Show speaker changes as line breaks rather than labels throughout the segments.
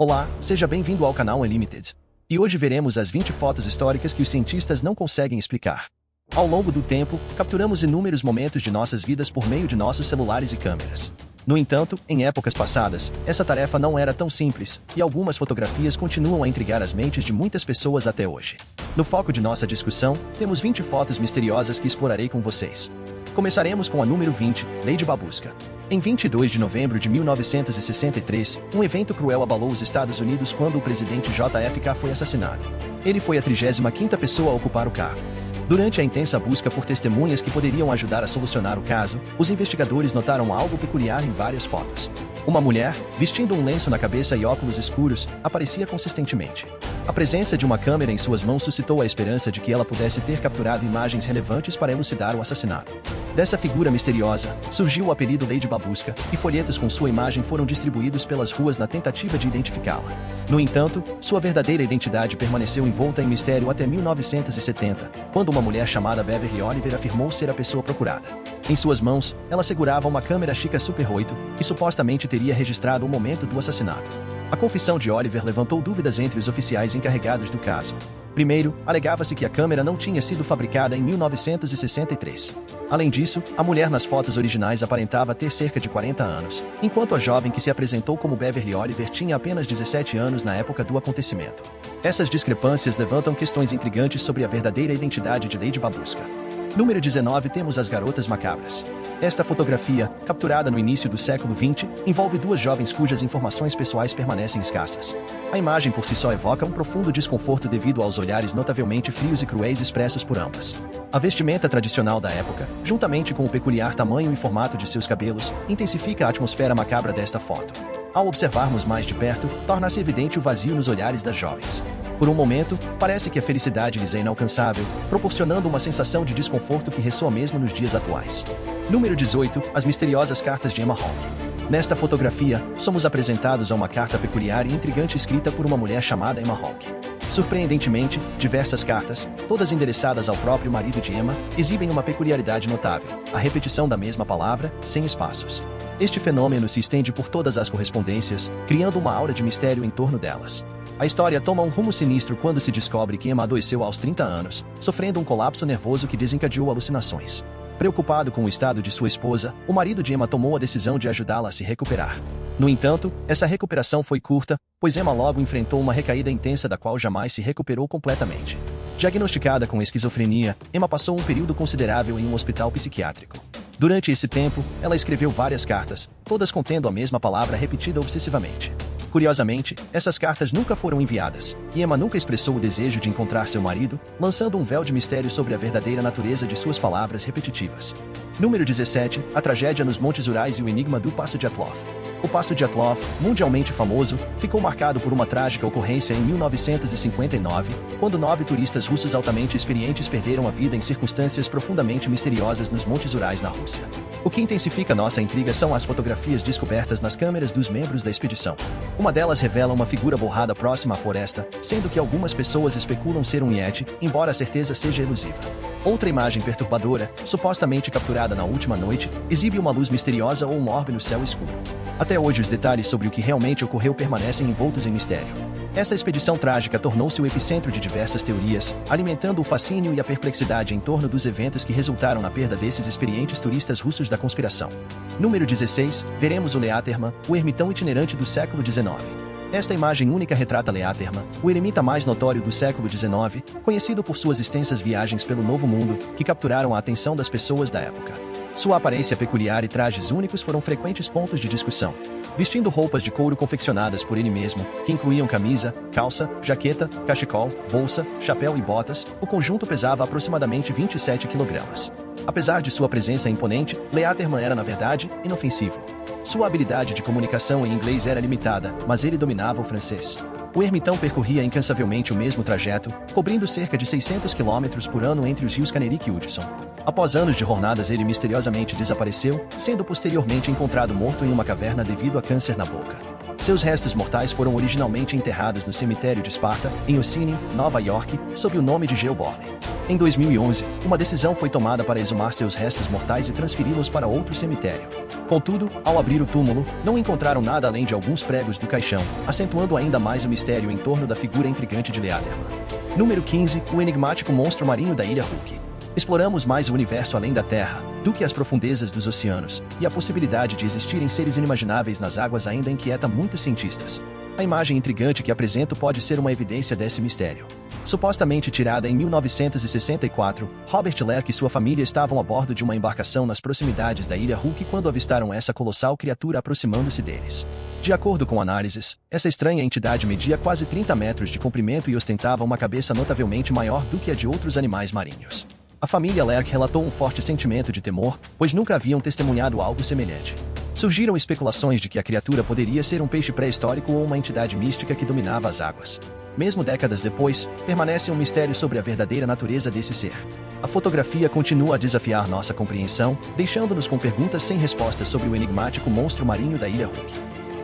Olá, seja bem-vindo ao canal Unlimited. E hoje veremos as 20 fotos históricas que os cientistas não conseguem explicar. Ao longo do tempo, capturamos inúmeros momentos de nossas vidas por meio de nossos celulares e câmeras. No entanto, em épocas passadas, essa tarefa não era tão simples, e algumas fotografias continuam a intrigar as mentes de muitas pessoas até hoje. No foco de nossa discussão, temos 20 fotos misteriosas que explorarei com vocês. Começaremos com a número 20, Lady Babushka. Em 22 de novembro de 1963, um evento cruel abalou os Estados Unidos quando o presidente JFK foi assassinado. Ele foi a 35ª pessoa a ocupar o cargo. Durante a intensa busca por testemunhas que poderiam ajudar a solucionar o caso, os investigadores notaram algo peculiar em várias fotos. Uma mulher, vestindo um lenço na cabeça e óculos escuros, aparecia consistentemente. A presença de uma câmera em suas mãos suscitou a esperança de que ela pudesse ter capturado imagens relevantes para elucidar o assassinato. Dessa figura misteriosa, surgiu o apelido Lady Babushka, e folhetos com sua imagem foram distribuídos pelas ruas na tentativa de identificá-la. No entanto, sua verdadeira identidade permaneceu envolta em mistério até 1970, quando uma mulher chamada Beverly Oliver afirmou ser a pessoa procurada. Em suas mãos, ela segurava uma câmera Leica Super 8, que supostamente teria registrado o momento do assassinato. A confissão de Oliver levantou dúvidas entre os oficiais encarregados do caso. Primeiro, alegava-se que a câmera não tinha sido fabricada em 1963. Além disso, a mulher nas fotos originais aparentava ter cerca de 40 anos, enquanto a jovem que se apresentou como Beverly Oliver tinha apenas 17 anos na época do acontecimento. Essas discrepâncias levantam questões intrigantes sobre a verdadeira identidade de Lady Babushka. Número 19, temos as Garotas Macabras. Esta fotografia, capturada no início do século XX, envolve duas jovens cujas informações pessoais permanecem escassas. A imagem por si só evoca um profundo desconforto devido aos olhares notavelmente frios e cruéis expressos por ambas. A vestimenta tradicional da época, juntamente com o peculiar tamanho e formato de seus cabelos, intensifica a atmosfera macabra desta foto. Ao observarmos mais de perto, torna-se evidente o vazio nos olhares das jovens. Por um momento, parece que a felicidade lhes é inalcançável, proporcionando uma sensação de desconforto que ressoa mesmo nos dias atuais. Número 18, as misteriosas cartas de Emma Hawke. Nesta fotografia, somos apresentados a uma carta peculiar e intrigante escrita por uma mulher chamada Emma Hawke. Surpreendentemente, diversas cartas, todas endereçadas ao próprio marido de Emma, exibem uma peculiaridade notável: a repetição da mesma palavra, sem espaços. Este fenômeno se estende por todas as correspondências, criando uma aura de mistério em torno delas. A história toma um rumo sinistro quando se descobre que Emma adoeceu aos 30 anos, sofrendo um colapso nervoso que desencadeou alucinações. Preocupado com o estado de sua esposa, o marido de Emma tomou a decisão de ajudá-la a se recuperar. No entanto, essa recuperação foi curta, pois Emma logo enfrentou uma recaída intensa da qual jamais se recuperou completamente. Diagnosticada com esquizofrenia, Emma passou um período considerável em um hospital psiquiátrico. Durante esse tempo, ela escreveu várias cartas, todas contendo a mesma palavra repetida obsessivamente. Curiosamente, essas cartas nunca foram enviadas, e Emma nunca expressou o desejo de encontrar seu marido, lançando um véu de mistério sobre a verdadeira natureza de suas palavras repetitivas. Número 17, a tragédia nos Montes Urais e o enigma do Passo Dyatlov. O Passo Dyatlov, mundialmente famoso, ficou marcado por uma trágica ocorrência em 1959, quando 9 turistas russos altamente experientes perderam a vida em circunstâncias profundamente misteriosas nos Montes Urais na Rússia. O que intensifica nossa intriga são as fotografias descobertas nas câmeras dos membros da expedição. Uma delas revela uma figura borrada próxima à floresta, sendo que algumas pessoas especulam ser um Yeti, embora a certeza seja elusiva. Outra imagem perturbadora, supostamente capturada na última noite, exibe uma luz misteriosa ou um orbe no céu escuro. Até hoje os detalhes sobre o que realmente ocorreu permanecem envoltos em mistério. Essa expedição trágica tornou-se o epicentro de diversas teorias, alimentando o fascínio e a perplexidade em torno dos eventos que resultaram na perda desses experientes turistas russos da conspiração. Número 16, veremos o Leatherman, o ermitão itinerante do século XIX. Esta imagem única retrata Leatherman, o eremita mais notório do século XIX, conhecido por suas extensas viagens pelo Novo Mundo, que capturaram a atenção das pessoas da época. Sua aparência peculiar e trajes únicos foram frequentes pontos de discussão. Vestindo roupas de couro confeccionadas por ele mesmo, que incluíam camisa, calça, jaqueta, cachecol, bolsa, chapéu e botas, o conjunto pesava aproximadamente 27 kg. Apesar de sua presença imponente, Leatherman era na verdade inofensivo. Sua habilidade de comunicação em inglês era limitada, mas ele dominava o francês. O ermitão percorria incansavelmente o mesmo trajeto, cobrindo cerca de 600 km por ano entre os rios Caneric e Hudson. Após anos de jornadas, ele misteriosamente desapareceu, sendo posteriormente encontrado morto em uma caverna devido a câncer na boca. Seus restos mortais foram originalmente enterrados no cemitério de Sparta, em Ossining, Nova York, sob o nome de Geo Borley. Em 2011, uma decisão foi tomada para exumar seus restos mortais e transferi-los para outro cemitério. Contudo, ao abrir o túmulo, não encontraram nada além de alguns pregos do caixão, acentuando ainda mais o mistério em torno da figura intrigante de Leatherman. Número 15. O enigmático monstro marinho da Ilha Hulk. Exploramos mais o universo além da Terra do que as profundezas dos oceanos, e a possibilidade de existirem seres inimagináveis nas águas ainda inquieta muitos cientistas. A imagem intrigante que apresento pode ser uma evidência desse mistério. Supostamente tirada em 1964, Robert Lerck e sua família estavam a bordo de uma embarcação nas proximidades da Ilha Hulk quando avistaram essa colossal criatura aproximando-se deles. De acordo com análises, essa estranha entidade media quase 30 metros de comprimento e ostentava uma cabeça notavelmente maior do que a de outros animais marinhos. A família Lerck relatou um forte sentimento de temor, pois nunca haviam testemunhado algo semelhante. Surgiram especulações de que a criatura poderia ser um peixe pré-histórico ou uma entidade mística que dominava as águas. Mesmo décadas depois, permanece um mistério sobre a verdadeira natureza desse ser. A fotografia continua a desafiar nossa compreensão, deixando-nos com perguntas sem respostas sobre o enigmático monstro marinho da Ilha Hulk.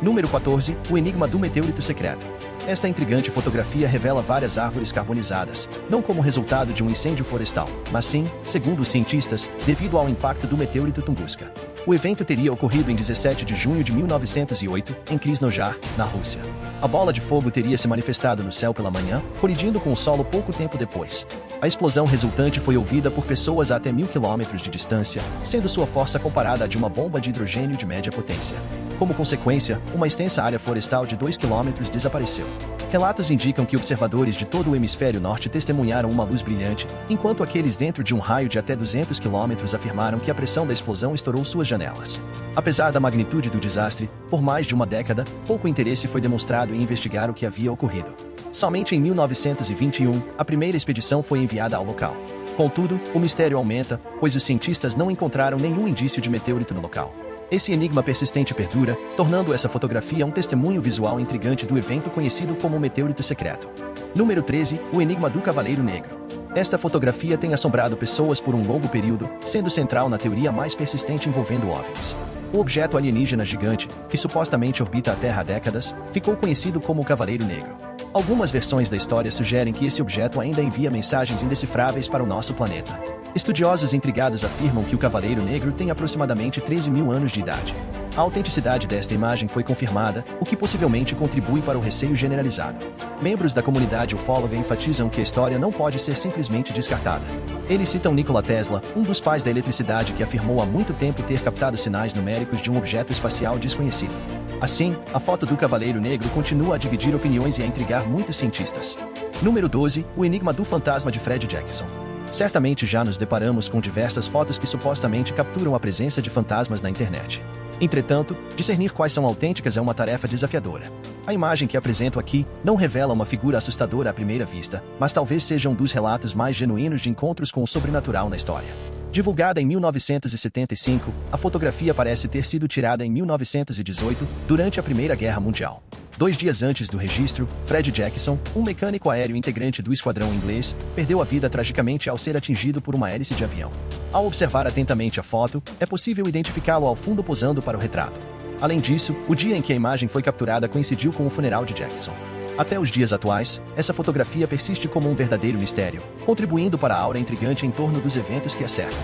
Número 14. O enigma do meteorito secreto. Esta intrigante fotografia revela várias árvores carbonizadas, não como resultado de um incêndio florestal, mas sim, segundo os cientistas, devido ao impacto do meteorito Tunguska. O evento teria ocorrido em 17 de junho de 1908, em Krasnojar, na Rússia. A bola de fogo teria se manifestado no céu pela manhã, colidindo com o solo pouco tempo depois. A explosão resultante foi ouvida por pessoas a até 1.000 quilômetros de distância, sendo sua força comparada à de uma bomba de hidrogênio de média potência. Como consequência, uma extensa área florestal de 2 quilômetros desapareceu. Relatos indicam que observadores de todo o hemisfério norte testemunharam uma luz brilhante, enquanto aqueles dentro de um raio de até 200 quilômetros afirmaram que a pressão da explosão estourou suas janelas. Apesar da magnitude do desastre, por mais de uma década, pouco interesse foi demonstrado em investigar o que havia ocorrido. Somente em 1921, a primeira expedição foi enviada ao local. Contudo, o mistério aumenta, pois os cientistas não encontraram nenhum indício de meteorito no local. Esse enigma persistente perdura, tornando essa fotografia um testemunho visual intrigante do evento conhecido como meteorito secreto. Número 13. O enigma do Cavaleiro Negro. Esta fotografia tem assombrado pessoas por um longo período, sendo central na teoria mais persistente envolvendo OVNIs. O objeto alienígena gigante, que supostamente orbita a Terra há décadas, ficou conhecido como o Cavaleiro Negro. Algumas versões da história sugerem que esse objeto ainda envia mensagens indecifráveis para o nosso planeta. Estudiosos intrigados afirmam que o Cavaleiro Negro tem aproximadamente 13.000 anos de idade. A autenticidade desta imagem foi confirmada, o que possivelmente contribui para o receio generalizado. Membros da comunidade ufóloga enfatizam que a história não pode ser simplesmente descartada. Eles citam Nikola Tesla, um dos pais da eletricidade que afirmou há muito tempo ter captado sinais numéricos de um objeto espacial desconhecido. Assim, a foto do Cavaleiro Negro continua a dividir opiniões e a intrigar muitos cientistas. Número 12. O enigma do fantasma de Fred Jackson. Certamente já nos deparamos com diversas fotos que supostamente capturam a presença de fantasmas na internet. Entretanto, discernir quais são autênticas é uma tarefa desafiadora. A imagem que apresento aqui não revela uma figura assustadora à primeira vista, mas talvez seja um dos relatos mais genuínos de encontros com o sobrenatural na história. Divulgada em 1975, a fotografia parece ter sido tirada em 1918, durante a Primeira Guerra Mundial. 2 dias antes do registro, Fred Jackson, um mecânico aéreo integrante do esquadrão inglês, perdeu a vida tragicamente ao ser atingido por uma hélice de avião. Ao observar atentamente a foto, é possível identificá-lo ao fundo posando para o retrato. Além disso, o dia em que a imagem foi capturada coincidiu com o funeral de Jackson. Até os dias atuais, essa fotografia persiste como um verdadeiro mistério, contribuindo para a aura intrigante em torno dos eventos que a cercam.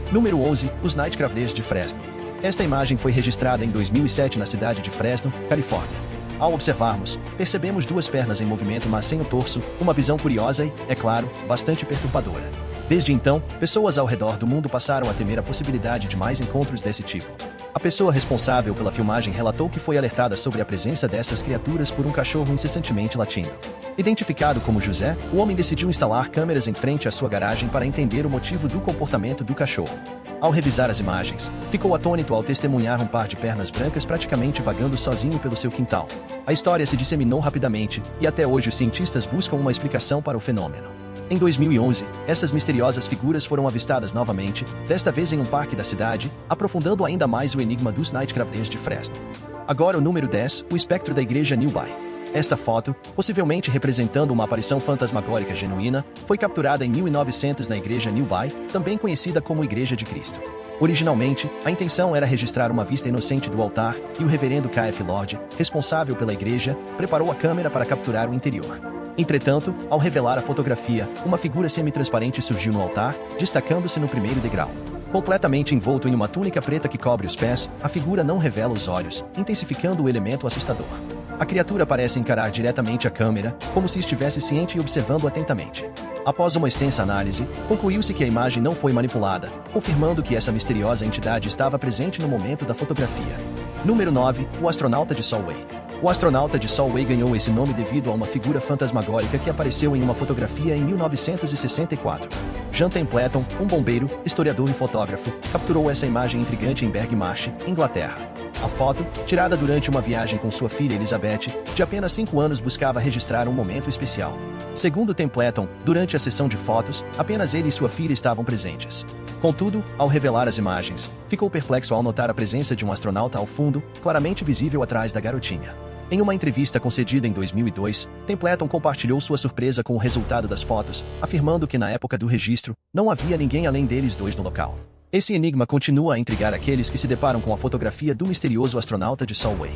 Número 11. Os Night Crawlers de Fresno. Esta imagem foi registrada em 2007 na cidade de Fresno, Califórnia. Ao observarmos, percebemos 2 pernas em movimento mas sem o torso, uma visão curiosa e, é claro, bastante perturbadora. Desde então, pessoas ao redor do mundo passaram a temer a possibilidade de mais encontros desse tipo. A pessoa responsável pela filmagem relatou que foi alertada sobre a presença dessas criaturas por um cachorro incessantemente latindo. Identificado como José, o homem decidiu instalar câmeras em frente à sua garagem para entender o motivo do comportamento do cachorro. Ao revisar as imagens, ficou atônito ao testemunhar um par de pernas brancas praticamente vagando sozinho pelo seu quintal. A história se disseminou rapidamente, e até hoje os cientistas buscam uma explicação para o fenômeno. Em 2011, essas misteriosas figuras foram avistadas novamente, desta vez em um parque da cidade, aprofundando ainda mais o enigma dos Night Crawlers de Fresno. Agora o número 10, o espectro da igreja Newby. Esta foto, possivelmente representando uma aparição fantasmagórica genuína, foi capturada em 1900 na igreja Newby, também conhecida como Igreja de Cristo. Originalmente, a intenção era registrar uma vista inocente do altar, e o reverendo K.F. Lord, responsável pela igreja, preparou a câmera para capturar o interior. Entretanto, ao revelar a fotografia, uma figura semi-transparente surgiu no altar, destacando-se no primeiro degrau. Completamente envolto em uma túnica preta que cobre os pés, a figura não revela os olhos, intensificando o elemento assustador. A criatura parece encarar diretamente a câmera, como se estivesse ciente e observando atentamente. Após uma extensa análise, concluiu-se que a imagem não foi manipulada, confirmando que essa misteriosa entidade estava presente no momento da fotografia. Número 9. O astronauta de Solway. O astronauta de Solway ganhou esse nome devido a uma figura fantasmagórica que apareceu em uma fotografia em 1964. Jean Templeton, um bombeiro, historiador e fotógrafo, capturou essa imagem intrigante em Bergmarsh, Inglaterra. A foto, tirada durante uma viagem com sua filha Elizabeth, de apenas 5 anos, buscava registrar um momento especial. Segundo Templeton, durante a sessão de fotos, apenas ele e sua filha estavam presentes. Contudo, ao revelar as imagens, ficou perplexo ao notar a presença de um astronauta ao fundo, claramente visível atrás da garotinha. Em uma entrevista concedida em 2002, Templeton compartilhou sua surpresa com o resultado das fotos, afirmando que na época do registro, não havia ninguém além deles dois no local. Esse enigma continua a intrigar aqueles que se deparam com a fotografia do misterioso astronauta de Solway.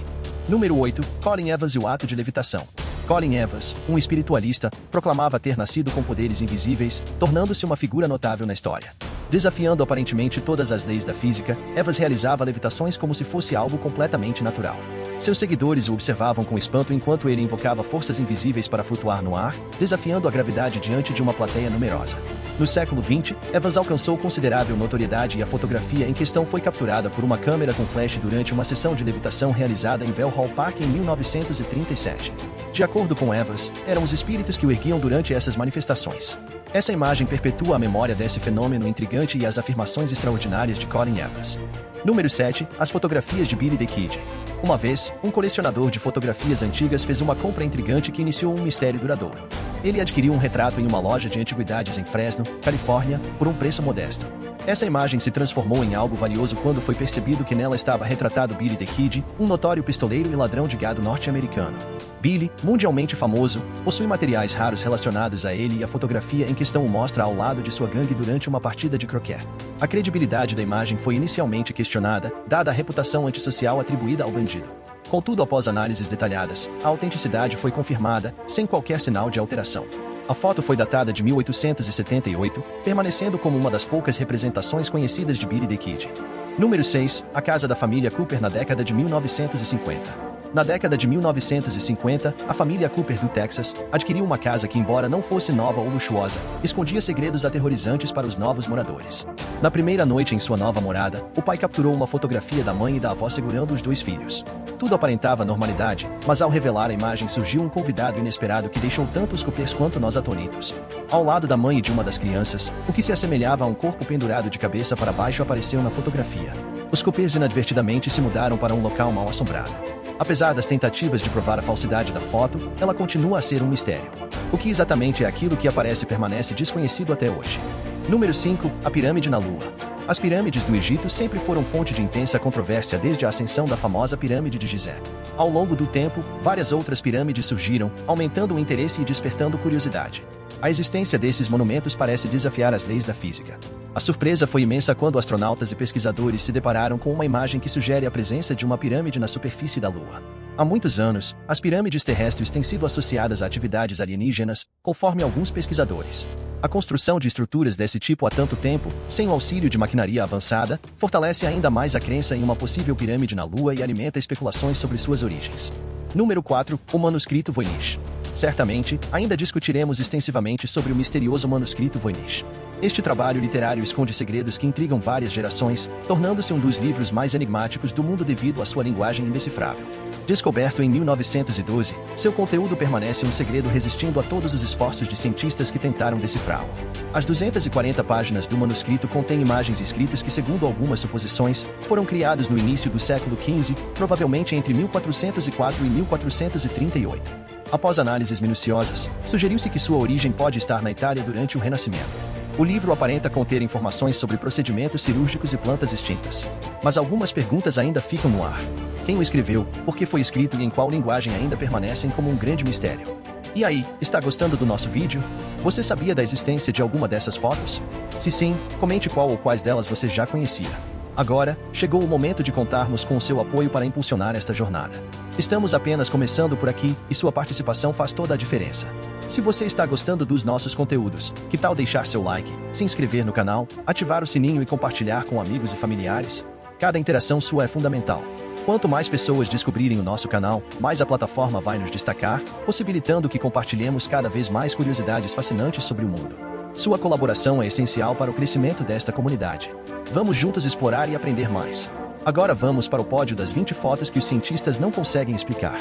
Número 8. Colin Evans e o ato de levitação. Colin Evans, um espiritualista, proclamava ter nascido com poderes invisíveis, tornando-se uma figura notável na história. Desafiando aparentemente todas as leis da física, Evans realizava levitações como se fosse algo completamente natural. Seus seguidores o observavam com espanto enquanto ele invocava forças invisíveis para flutuar no ar, desafiando a gravidade diante de uma plateia numerosa. No século XX, Evans alcançou considerável notoriedade e a fotografia em questão foi capturada por uma câmera com flash durante uma sessão de levitação realizada em Vauxhall Park em 1937. De acordo com Evans, eram os espíritos que o erguiam durante essas manifestações. Essa imagem perpetua a memória desse fenômeno intrigante e as afirmações extraordinárias de Colin Evans. Número 7. As fotografias de Billy the Kid. Uma vez, um colecionador de fotografias antigas fez uma compra intrigante que iniciou um mistério duradouro. Ele adquiriu um retrato em uma loja de antiguidades em Fresno, Califórnia, por um preço modesto. Essa imagem se transformou em algo valioso quando foi percebido que nela estava retratado Billy the Kid, um notório pistoleiro e ladrão de gado norte-americano. Billy, mundialmente famoso, possui materiais raros relacionados a ele e a fotografia em questão o mostra ao lado de sua gangue durante uma partida de croquet. A credibilidade da imagem foi inicialmente questionada, dada a reputação antissocial atribuída ao bandido. Contudo, após análises detalhadas, a autenticidade foi confirmada, sem qualquer sinal de alteração. A foto foi datada de 1878, permanecendo como uma das poucas representações conhecidas de Billy the Kid. Número 6. A casa da família Cooper na década de 1950. Na década de 1950, a família Cooper do Texas adquiriu uma casa que, embora não fosse nova ou luxuosa, escondia segredos aterrorizantes para os novos moradores. Na primeira noite em sua nova morada, o pai capturou uma fotografia da mãe e da avó segurando os dois filhos. Tudo aparentava normalidade, mas ao revelar a imagem surgiu um convidado inesperado que deixou tanto os Coopers quanto nós atônitos. Ao lado da mãe e de uma das crianças, o que se assemelhava a um corpo pendurado de cabeça para baixo apareceu na fotografia. Os Coopers inadvertidamente se mudaram para um local mal assombrado. Apesar das tentativas de provar a falsidade da foto, ela continua a ser um mistério. O que exatamente é aquilo que aparece permanece desconhecido até hoje. Número 5. A pirâmide na Lua. As pirâmides do Egito sempre foram fonte de intensa controvérsia desde a ascensão da famosa pirâmide de Gizé. Ao longo do tempo, várias outras pirâmides surgiram, aumentando o interesse e despertando curiosidade. A existência desses monumentos parece desafiar as leis da física. A surpresa foi imensa quando astronautas e pesquisadores se depararam com uma imagem que sugere a presença de uma pirâmide na superfície da Lua. Há muitos anos, as pirâmides terrestres têm sido associadas a atividades alienígenas, conforme alguns pesquisadores. A construção de estruturas desse tipo há tanto tempo, sem o auxílio de maquinaria avançada, fortalece ainda mais a crença em uma possível pirâmide na Lua e alimenta especulações sobre suas origens. Número 4. O manuscrito Voynich. Certamente, ainda discutiremos extensivamente sobre o misterioso manuscrito Voynich. Este trabalho literário esconde segredos que intrigam várias gerações, tornando-se um dos livros mais enigmáticos do mundo devido à sua linguagem indecifrável. Descoberto em 1912, seu conteúdo permanece um segredo resistindo a todos os esforços de cientistas que tentaram decifrá-lo. As 240 páginas do manuscrito contêm imagens e escritos que, segundo algumas suposições, foram criados no início do século XV, provavelmente entre 1404 e 1438. Após análises minuciosas, sugeriu-se que sua origem pode estar na Itália durante o Renascimento. O livro aparenta conter informações sobre procedimentos cirúrgicos e plantas extintas. Mas algumas perguntas ainda ficam no ar. Quem o escreveu, por que foi escrito e em qual linguagem ainda permanecem como um grande mistério. E aí, está gostando do nosso vídeo? Você sabia da existência de alguma dessas fotos? Se sim, comente qual ou quais delas você já conhecia. Agora, chegou o momento de contarmos com o seu apoio para impulsionar esta jornada. Estamos apenas começando por aqui, e sua participação faz toda a diferença. Se você está gostando dos nossos conteúdos, que tal deixar seu like, se inscrever no canal, ativar o sininho e compartilhar com amigos e familiares? Cada interação sua é fundamental. Quanto mais pessoas descobrirem o nosso canal, mais a plataforma vai nos destacar, possibilitando que compartilhemos cada vez mais curiosidades fascinantes sobre o mundo. Sua colaboração é essencial para o crescimento desta comunidade. Vamos juntos explorar e aprender mais. Agora vamos para o pódio das 20 fotos que os cientistas não conseguem explicar.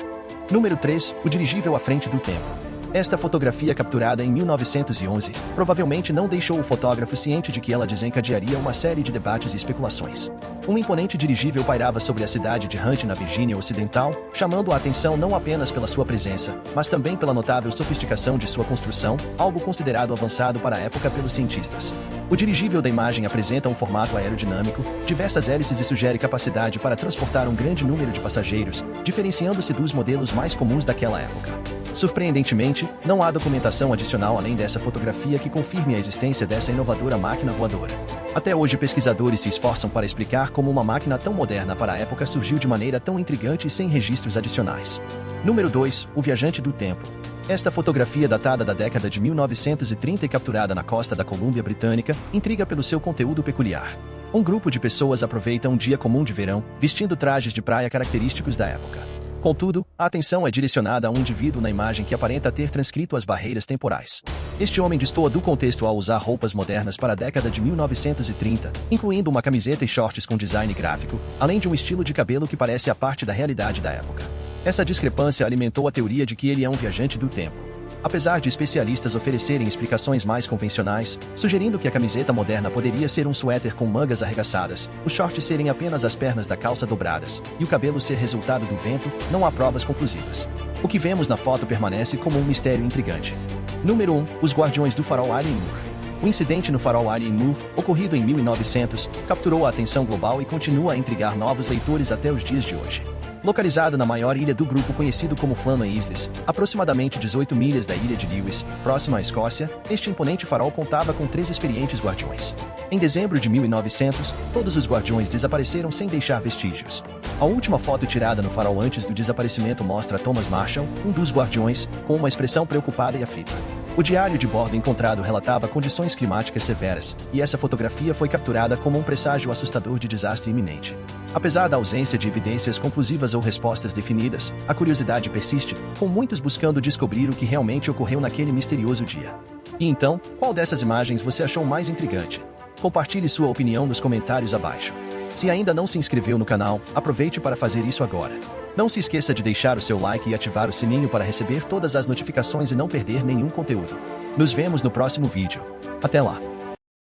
Número 3, o dirigível à frente do tempo. Esta fotografia capturada em 1911, provavelmente não deixou o fotógrafo ciente de que ela desencadearia uma série de debates e especulações. Um imponente dirigível pairava sobre a cidade de Hunt na Virgínia Ocidental, chamando a atenção não apenas pela sua presença, mas também pela notável sofisticação de sua construção, algo considerado avançado para a época pelos cientistas. O dirigível da imagem apresenta um formato aerodinâmico, diversas hélices e sugere capacidade para transportar um grande número de passageiros, diferenciando-se dos modelos mais comuns daquela época. Surpreendentemente, não há documentação adicional além dessa fotografia que confirme a existência dessa inovadora máquina voadora. Até hoje pesquisadores se esforçam para explicar como uma máquina tão moderna para a época surgiu de maneira tão intrigante e sem registros adicionais. Número 2, o viajante do tempo. Esta fotografia datada da década de 1930 e capturada na costa da Colômbia Britânica, intriga pelo seu conteúdo peculiar. Um grupo de pessoas aproveita um dia comum de verão, vestindo trajes de praia característicos da época. Contudo, a atenção é direcionada a um indivíduo na imagem que aparenta ter transcrito as barreiras temporais. Este homem destoa do contexto ao usar roupas modernas para a década de 1930, incluindo uma camiseta e shorts com design gráfico, além de um estilo de cabelo que parece a parte da realidade da época. Essa discrepância alimentou a teoria de que ele é um viajante do tempo. Apesar de especialistas oferecerem explicações mais convencionais, sugerindo que a camiseta moderna poderia ser um suéter com mangas arregaçadas, os shorts serem apenas as pernas da calça dobradas, e o cabelo ser resultado do vento, não há provas conclusivas. O que vemos na foto permanece como um mistério intrigante. Número 1, os Guardiões do Farol Alien Moore. O incidente no farol Alien Moore, ocorrido em 1900, capturou a atenção global e continua a intrigar novos leitores até os dias de hoje. Localizado na maior ilha do grupo conhecido como Flannan Isles, aproximadamente 18 milhas da ilha de Lewis, próxima à Escócia, este imponente farol contava com 3 experientes guardiões. Em dezembro de 1900, todos os guardiões desapareceram sem deixar vestígios. A última foto tirada no farol antes do desaparecimento mostra Thomas Marshall, um dos guardiões, com uma expressão preocupada e aflita. O diário de bordo encontrado relatava condições climáticas severas, e essa fotografia foi capturada como um presságio assustador de desastre iminente. Apesar da ausência de evidências conclusivas ou respostas definidas, a curiosidade persiste, com muitos buscando descobrir o que realmente ocorreu naquele misterioso dia. E então, qual dessas imagens você achou mais intrigante? Compartilhe sua opinião nos comentários abaixo. Se ainda não se inscreveu no canal, aproveite para fazer isso agora. Não se esqueça de deixar o seu like e ativar o sininho para receber todas as notificações e não perder nenhum conteúdo. Nos vemos no próximo vídeo. Até lá!